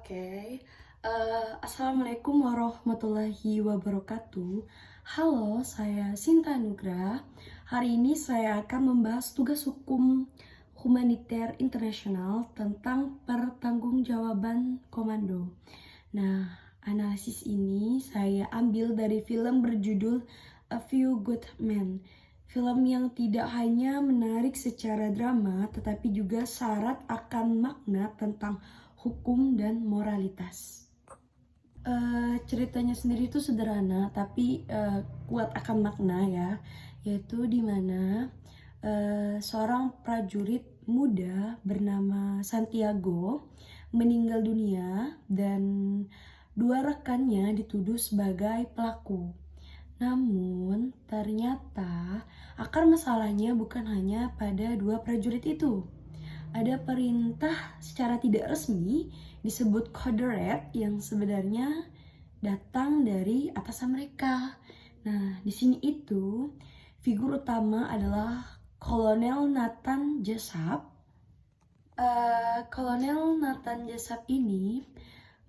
Oke, Assalamualaikum warahmatullahi wabarakatuh. Halo, saya Sinta Nugra. Hari ini saya akan membahas tugas hukum humaniter internasional tentang pertanggungjawaban komando. Nah, analisis ini saya ambil dari film berjudul A Few Good Men. Film yang tidak hanya menarik secara drama, tetapi juga syarat akan makna tentang hukum dan moralitas. Ceritanya sendiri itu sederhana, tapi kuat akan makna ya, yaitu di mana seorang prajurit muda bernama Santiago meninggal dunia dan dua rekannya dituduh sebagai pelaku. Namun, ternyata akar masalahnya bukan hanya pada dua prajurit itu. Ada perintah secara tidak resmi disebut Code Red yang sebenarnya datang dari atasan mereka. Nah, di sini itu figur utama adalah Kolonel Nathan Jessup. Kolonel Nathan Jessup ini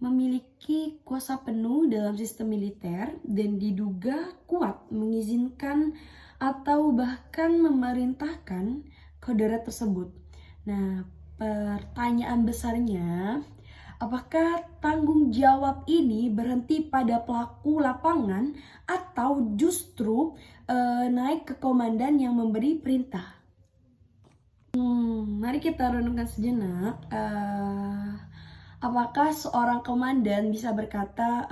memiliki kuasa penuh dalam sistem militer dan diduga kuat mengizinkan atau bahkan memerintahkan kode red tersebut. Nah, pertanyaan besarnya, apakah tanggung jawab ini berhenti pada pelaku lapangan atau justru naik ke komandan yang memberi perintah? Mari kita renungkan sejenak. Apakah seorang komandan bisa berkata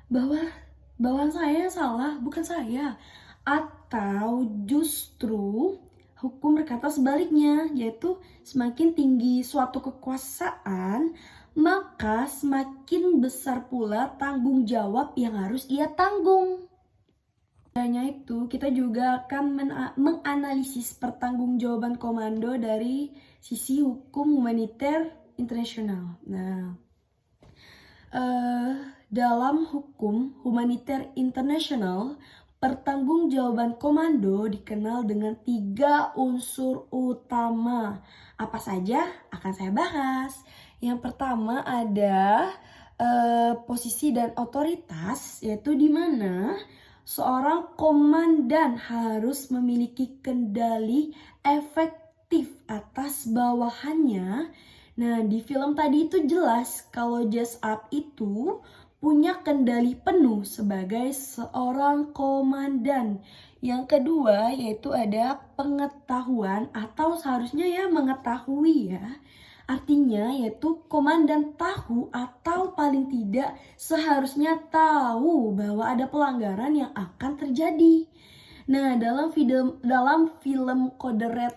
bahwa saya salah, bukan saya, atau justru hukum berkata sebaliknya, yaitu semakin tinggi suatu kekuasaan, maka semakin besar pula tanggung jawab yang harus ia tanggung. Hanya itu, kita juga akan menganalisis pertanggungjawaban komando dari sisi hukum humaniter internasional. Nah, dalam hukum humaniter internasional, pertanggungjawaban komando dikenal dengan 3 unsur utama. Apa saja akan saya bahas. Yang pertama ada posisi dan otoritas, yaitu di mana seorang komandan harus memiliki kendali efektif atas bawahannya. Nah, di film tadi itu jelas kalau Jessup itu punya kendali penuh sebagai seorang komandan. Yang kedua yaitu ada pengetahuan atau seharusnya ya mengetahui ya. Artinya yaitu komandan tahu atau paling tidak seharusnya tahu bahwa ada pelanggaran yang akan terjadi. Nah, dalam film Code Red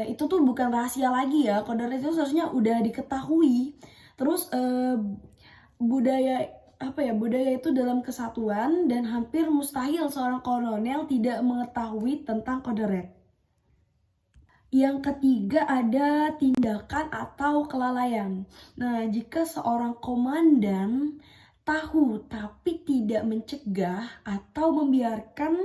itu tuh bukan rahasia lagi ya. Code Red itu seharusnya udah diketahui. Terus budaya itu dalam kesatuan dan hampir mustahil seorang kolonel tidak mengetahui tentang Code Red. Yang ketiga ada tindakan atau kelalaian. Nah, jika seorang komandan tahu tapi tidak mencegah atau membiarkan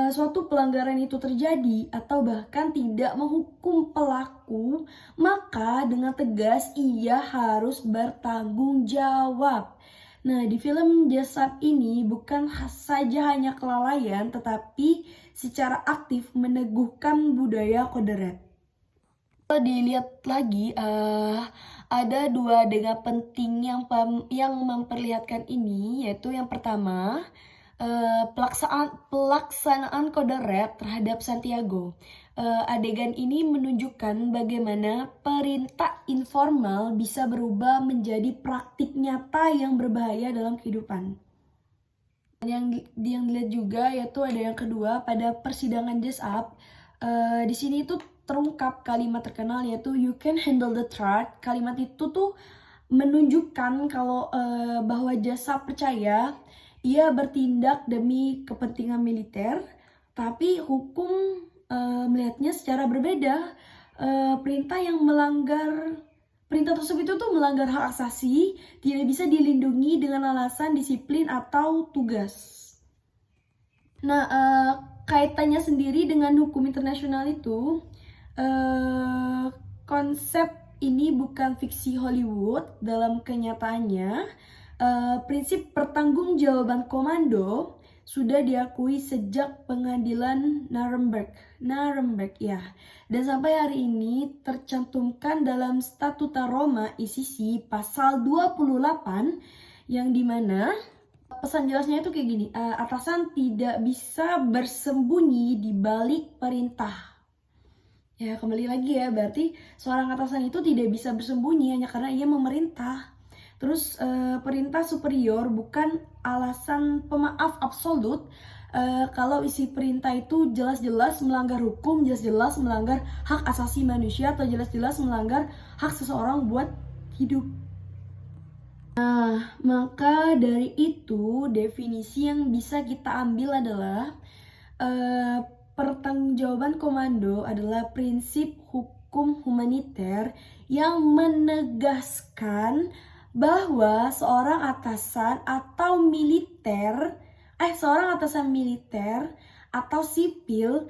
suatu pelanggaran itu terjadi atau bahkan tidak menghukum pelaku, maka dengan tegas ia harus bertanggung jawab. Nah, di film Jessup ini bukan saja hanya kelalaian, tetapi secara aktif meneguhkan budaya Code Red. Kalau dilihat lagi, ada 2 adegan penting yang memperlihatkan ini, yaitu yang pertama, pelaksanaan Code Red terhadap Santiago. Adegan ini menunjukkan bagaimana perintah informal bisa berubah menjadi praktik nyata yang berbahaya dalam kehidupan. Yang dilihat juga yaitu ada yang kedua pada persidangan Jessup. Di sini itu terungkap kalimat terkenal yaitu "You can handle the truth". Kalimat itu tuh menunjukkan kalau bahwa Jessup percaya ia bertindak demi kepentingan militer, tapi hukum melihatnya secara berbeda. Perintah tersebut itu tuh melanggar hak asasi, tidak bisa dilindungi dengan alasan disiplin atau tugas. Nah, kaitannya sendiri dengan hukum internasional itu, konsep ini bukan fiksi Hollywood. Dalam kenyataannya, prinsip pertanggungjawaban komando sudah diakui sejak pengadilan Nuremberg ya. Dan sampai hari ini tercantumkan dalam Statuta Roma ICC pasal 28 yang dimana pesan jelasnya itu kayak gini, atasan tidak bisa bersembunyi di balik perintah. Ya, kembali lagi ya, berarti seorang atasan itu tidak bisa bersembunyi hanya karena ia memerintah. Terus perintah superior bukan alasan pemaaf absolut kalau isi perintah itu jelas-jelas melanggar hukum, jelas-jelas melanggar hak asasi manusia, atau jelas-jelas melanggar hak seseorang buat hidup. Nah, maka dari itu definisi yang bisa kita ambil adalah pertanggungjawaban komando adalah prinsip hukum humaniter yang menegaskan bahwa seorang atasan militer atau sipil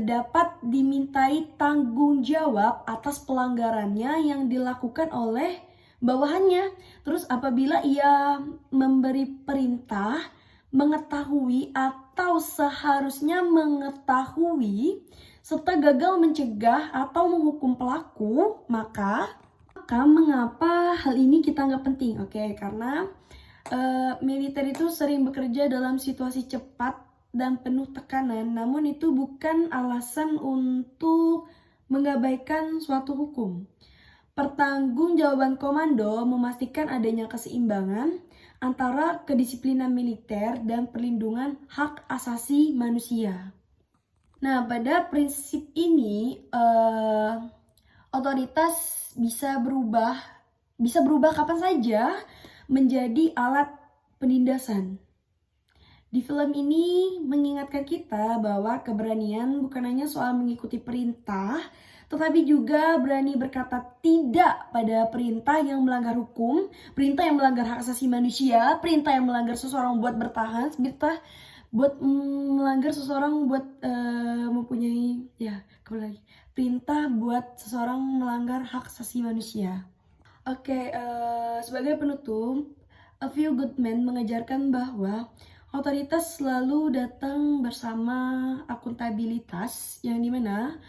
dapat dimintai tanggung jawab atas pelanggarannya yang dilakukan oleh bawahannya. Terus apabila ia memberi perintah, mengetahui atau seharusnya mengetahui serta gagal mencegah atau menghukum pelaku, maka mengapa hal ini kita anggap penting? Oke, karena militer itu sering bekerja dalam situasi cepat dan penuh tekanan, namun itu bukan alasan untuk mengabaikan suatu hukum. Pertanggungjawaban komando memastikan adanya keseimbangan antara kedisiplinan militer dan perlindungan hak asasi manusia. Nah, pada prinsip ini otoritas bisa berubah kapan saja menjadi alat penindasan. Di film ini mengingatkan kita bahwa keberanian bukan hanya soal mengikuti perintah, tetapi juga berani berkata tidak pada perintah yang melanggar hukum, perintah yang melanggar hak asasi manusia, perintah yang melanggar seseorang buat bertahan, perintah buat melanggar seseorang buat mempunyai, perintah buat seseorang melanggar hak asasi manusia. Oke, sebagai penutup, A Few Good Men mengajarkan bahwa otoritas selalu datang bersama akuntabilitas, yang dimana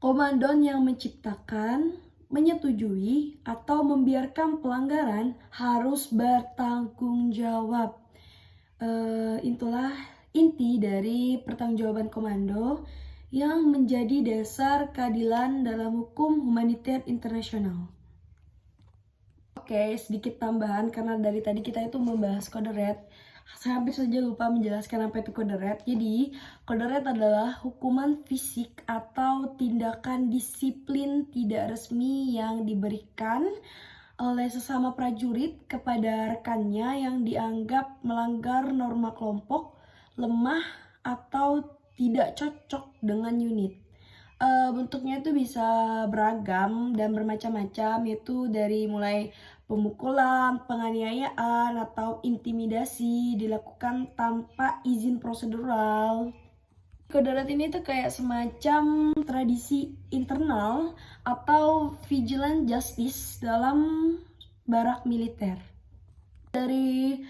komandan yang menciptakan, menyetujui, atau membiarkan pelanggaran harus bertanggung jawab. Itulah inti dari pertanggungjawaban komando yang menjadi dasar keadilan dalam hukum humaniter internasional. Oke, sedikit tambahan karena dari tadi kita itu membahas kode red. Saya hampir saja lupa menjelaskan apa itu kode red. Jadi, kode red adalah hukuman fisik atau tindakan disiplin tidak resmi yang diberikan oleh sesama prajurit kepada rekannya yang dianggap melanggar norma kelompok, lemah, atau tidak cocok dengan unit. Bentuknya itu bisa beragam dan bermacam-macam, yaitu dari mulai pemukulan, penganiayaan, atau intimidasi dilakukan tanpa izin prosedural. Kode red ini tuh kayak semacam tradisi internal atau vigilant justice dalam barak militer. Dari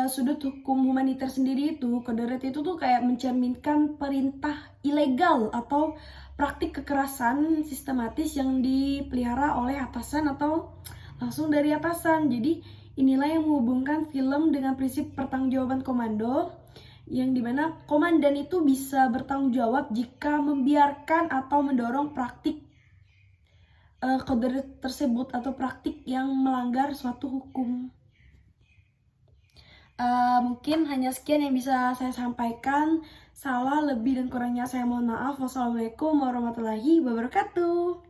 sudut hukum humaniter sendiri itu, kode red itu tuh kayak mencerminkan perintah ilegal atau praktik kekerasan sistematis yang dipelihara oleh atasan atau langsung dari atasan. Jadi inilah yang menghubungkan film dengan prinsip pertanggungjawaban komando, yang dimana komandan itu bisa bertanggung jawab jika membiarkan atau mendorong praktik kode red tersebut atau praktik yang melanggar suatu hukum. Mungkin hanya sekian yang bisa saya sampaikan. Salah, lebih, dan kurangnya saya mohon maaf. Wassalamualaikum warahmatullahi wabarakatuh.